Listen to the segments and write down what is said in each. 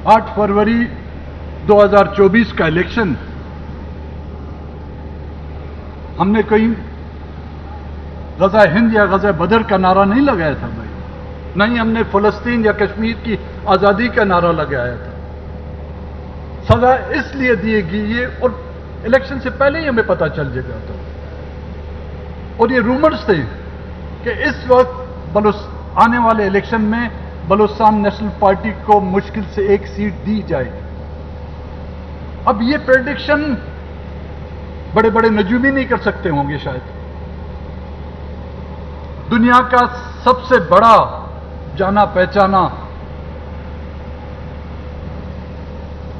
8 फरवरी 2024 का इलेक्शन हमने कहीं गज़ा हिंद या गज़ा बदर का नारा नहीं लगाया था भाई, नहीं हमने फ़लस्तीन या कश्मीर की आज़ादी का नारा लगाया था। सजा इसलिए दी गई है और इलेक्शन से पहले ही हमें पता चल जाएगा था, और ये रूमर्स थे कि इस वक्त आने वाले इलेक्शन में बलूचिस्तान नेशनल पार्टी को मुश्किल से 1 सीट दी जाएगी। अब ये प्रेडिक्शन बड़े बड़े नजूम ही नहीं कर सकते होंगे शायद। दुनिया का सबसे बड़ा जाना पहचाना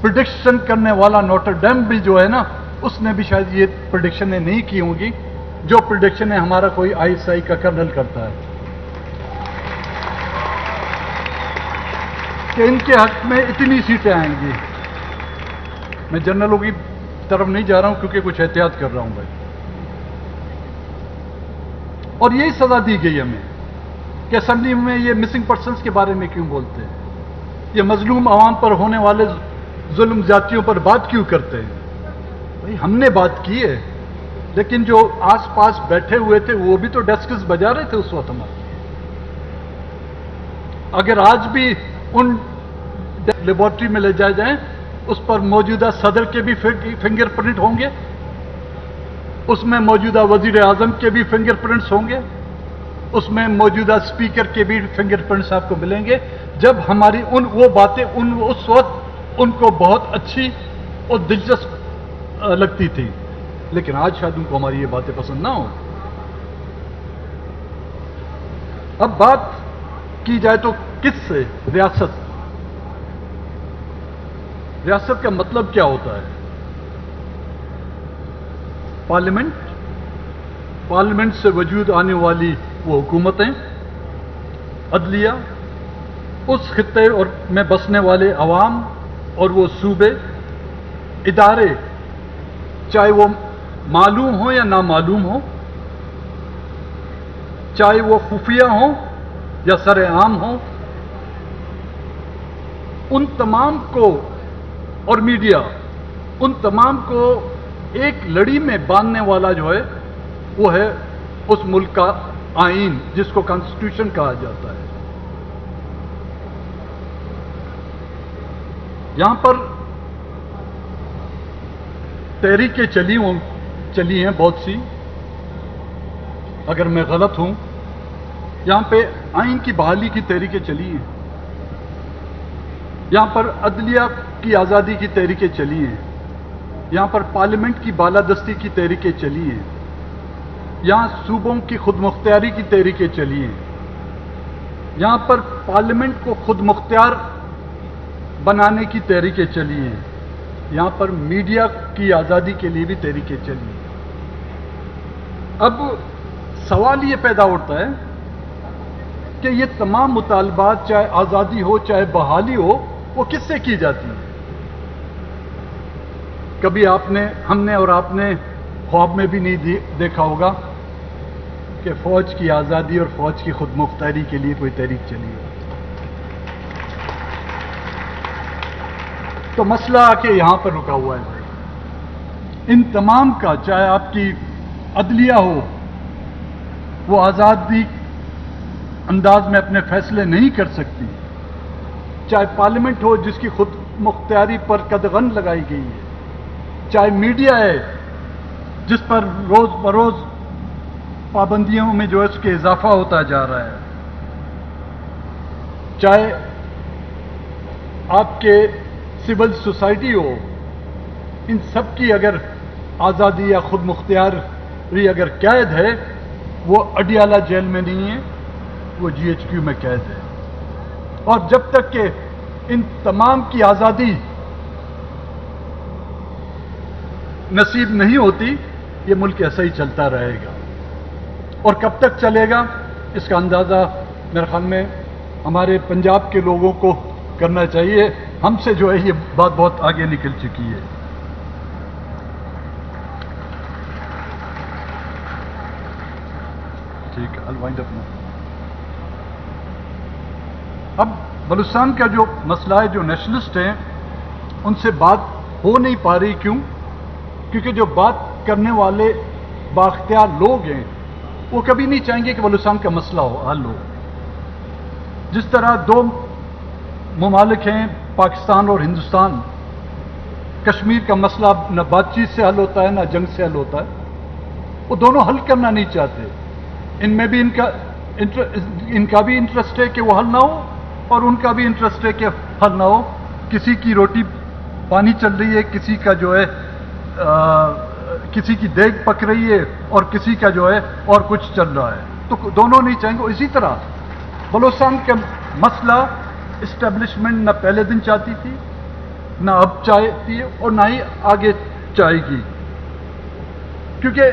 प्रेडिक्शन करने वाला नोटर डेम भी जो है ना, उसने भी शायद ये प्रेडिक्शनें नहीं की होंगी जो प्रेडिक्शनें हमारा कोई आईएसआई का कर्नल करता है कि इनके हक में इतनी सीटें आएंगी। मैं जनरलों की तरफ नहीं जा रहा हूं क्योंकि कुछ एहतियात कर रहा हूं भाई। और यही सजा दी गई हमें कि असेंबली में ये मिसिंग पर्सन्स के बारे में क्यों बोलते हैं, ये मजलूम आवाम पर होने वाले जुल्म जातियों पर बात क्यों करते हैं। भाई हमने बात की है, लेकिन जो आस पास बैठे हुए थे वो भी तो डेस्कस बजा रहे थे उस वक्त हमारे। अगर आज भी उन लेबोरेटरी में ले जाए जाएं, उस पर मौजूदा सदर के भी फिंगरप्रिंट होंगे, उसमें मौजूदा वजीर आजम के भी फिंगरप्रिंट्स होंगे, उसमें मौजूदा स्पीकर के भी फिंगरप्रिंट्स आपको मिलेंगे। जब हमारी वो बातें उस वक्त उनको बहुत अच्छी और दिलचस्प लगती थी, लेकिन आज शायद उनको हमारी ये बातें पसंद ना हो। अब बात की जाए तो किससे? रियासत। रियासत का मतलब क्या होता है? पार्लियामेंट, पार्लियामेंट से वजूद आने वाली वो हुकूमतें, अदलिया, उस खित्ते और में बसने वाले अवाम और वो सूबे, इदारे, चाहे वो मालूम हो या नामालूम हो, चाहे वो खुफिया हो या सरेआम हो, उन तमाम को, और मीडिया, उन तमाम को एक लड़ी में बांधने वाला जो है वो है उस मुल्क का आईन, जिसको कॉन्स्टिट्यूशन कहा जाता है। यहां पर तहरीकें चली हैं बहुत सी, अगर मैं गलत हूं। यहां पे आईन की बहाली की तहरीकें चली हैं, यहां पर अदलिया की आज़ादी की तहरीकें चली हैं, यहां पर पार्लियामेंट की बालादस्ती की तहरीकें चली हैं, यहां सूबों की खुद मुख्तियारी की तहरीकें चली हैं, यहां पर पार्लियामेंट को खुद मुख्तियार बनाने की तहरीकें चली हैं, यहां पर मीडिया की आज़ादी के लिए भी तहरीकें चली हैं। अब सवाल ये पैदा होता है कि ये तमाम मुतालबात, चाहे आज़ादी हो चाहे बहाली हो, वो किससे की जाती है? कभी हमने और आपने ख्वाब में भी नहीं देखा होगा कि फौज की आज़ादी और फौज की खुद मुख्तारी के लिए कोई तहरीक चली हो। तो मसला आके यहां पर रुका हुआ है। इन तमाम का, चाहे आपकी अदलिया हो, वो आज़ादी अंदाज में अपने फैसले नहीं कर सकती, चाहे पार्लियामेंट हो जिसकी खुद मुख्तियारी पर कदगन लगाई गई है, चाहे मीडिया है जिस पर रोज बरोज पाबंदियों में जो है उसके इजाफा होता जा रहा है, चाहे आपके सिविल सोसाइटी हो, इन सब की अगर आज़ादी या खुद मुख्तियारी अगर कैद है, वो अडियाला जेल में नहीं है, वो जीएचक्यू में कैद है। और जब तक कि इन तमाम की आज़ादी नसीब नहीं होती, ये मुल्क ऐसा ही चलता रहेगा। और कब तक चलेगा इसका अंदाज़ा मेरे ख्याल में हमारे पंजाब के लोगों को करना चाहिए। हमसे जो है ये बात बहुत आगे निकल चुकी है। ठीक है, I'll wind up now. अब بلوچستان کا جو مسئلہ ہے، جو نیشنلسٹ ہیں ان سے بات ہو نہیں پا رہی. کیوں؟ کیونکہ جو بات کرنے والے بااختیار لوگ ہیں وہ کبھی نہیں چاہیں گے کہ بلوچستان کا مسئلہ حل ہو. جس طرح دو ممالک ہیں پاکستان اور ہندوستان، کشمیر کا مسئلہ نہ بات چیت سے حل ہوتا ہے نہ جنگ سے حل ہوتا ہے. وہ دونوں حل کرنا نہیں چاہتے. ان میں بھی ان کا بھی انٹرسٹ ہے کہ وہ حل نہ ہو اور ان کا بھی انٹرسٹ ہے کہ حل نہ ہو. کسی کی روٹی پانی چل رہی ہے، کسی کا جو ہے کسی کی دیگ پک رہی ہے اور کسی کا جو ہے اور کچھ چل رہا ہے. تو دونوں نہیں چاہیں گے. اسی طرح بلوچستان کا مسئلہ اسٹیبلشمنٹ نہ پہلے دن چاہتی تھی، نہ اب چاہتی ہے اور نہ ہی آگے چاہے گی. کیونکہ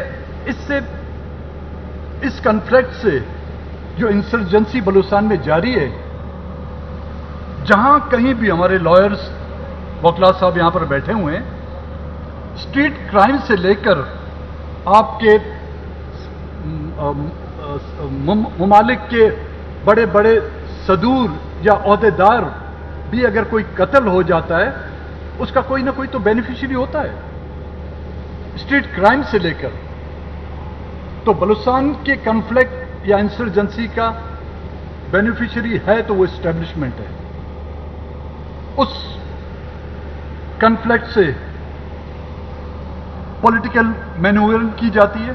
اس کنفلکٹ سے جو انسرجنسی بلوچستان میں جاری ہے، جہاں کہیں بھی ہمارے لائرز وکلا صاحب یہاں پر بیٹھے ہوئے ہیں، اسٹریٹ کرائم سے لے کر آپ کے ممالک کے بڑے بڑے صدور یا عہدیدار بھی اگر کوئی قتل ہو جاتا ہے اس کا کوئی نہ کوئی تو بینیفیشری ہوتا ہے، اسٹریٹ کرائم سے لے کر. تو بلوچستان کے کنفلکٹ یا انسرجنسی کا بینیفیشری ہے تو وہ اسٹیبلشمنٹ ہے. اس کنفلکٹ سے پولیٹیکل مینوورنگ کی جاتی ہے.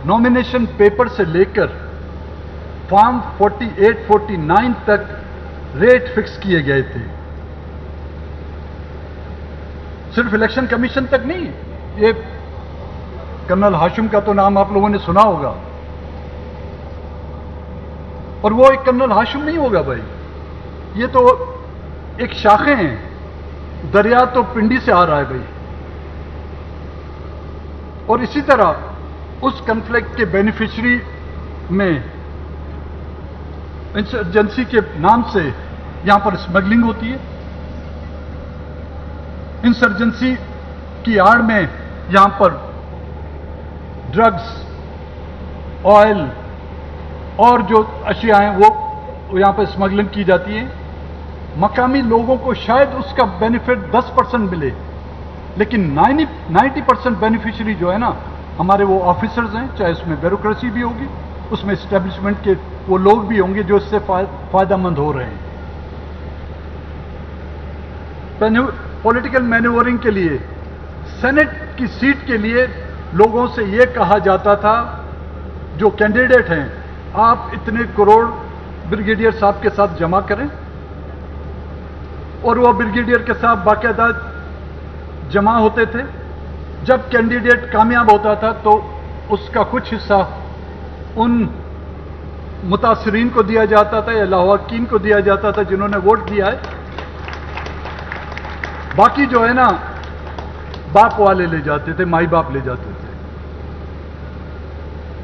نامینیشن پیپر سے لے کر فارم 48-49 تک ریٹ فکس کیے گئے تھے. صرف الیکشن کمیشن تک نہیں. یہ کرنل ہاشم کا تو نام آپ لوگوں نے سنا ہوگا، اور وہ ایک کرنل ہاشم نہیں ہوگا بھائی، یہ تو ایک شاخیں ہیں. دریا تو پنڈی سے آ رہا ہے بھائی. اور اسی طرح اس کنفلکٹ کے بینیفیشری میں انسرجنسی کے نام سے یہاں پر اسمگلنگ ہوتی ہے. انسرجنسی کی آڑ میں یہاں پر ڈرگز، آئل اور جو اشیاء ہیں وہ یہاں پر اسمگلنگ کی جاتی ہیں. مقامی لوگوں کو شاید اس کا بینیفٹ 10% ملے، لیکن 90% بینیفیشری جو ہے نا ہمارے وہ آفیسرز ہیں. چاہے اس میں بیوروکریسی بھی ہوگی، اس میں اسٹیبلشمنٹ کے وہ لوگ بھی ہوں گے جو اس سے فائدہ مند ہو رہے ہیں. پولیٹیکل مینوورنگ کے لیے سینٹ کی سیٹ کے لیے لوگوں سے یہ کہا جاتا تھا جو کینڈیڈیٹ ہیں آپ اتنے کروڑ بریگیڈیئر صاحب کے ساتھ جمع کریں، اور وہ بریگیڈیئر کے ساتھ باقاعدہ جمع ہوتے تھے. جب کینڈیڈیٹ کامیاب ہوتا تھا تو اس کا کچھ حصہ ان متاثرین کو دیا جاتا تھا یا لاحقین کو دیا جاتا تھا جنہوں نے ووٹ دیا ہے. باقی جو ہے نا باپ والے لے جاتے تھے، مائی باپ لے جاتے تھے.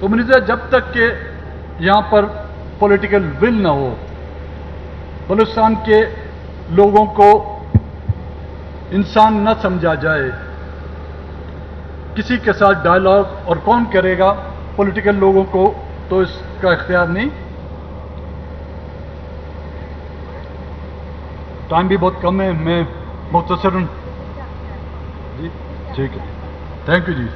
تو منیزہ جب تک کہ یہاں پر پولیٹیکل ول نہ ہو، بلوچستان کے لوگوں کو انسان نہ سمجھا جائے، کسی کے ساتھ ڈائلاگ اور کون کرے گا، پولیٹیکل لوگوں کو تو اس کا اختیار نہیں. ٹائم بھی بہت کم ہے، میں مختصراً جی ٹھیک ہے. Thank you G.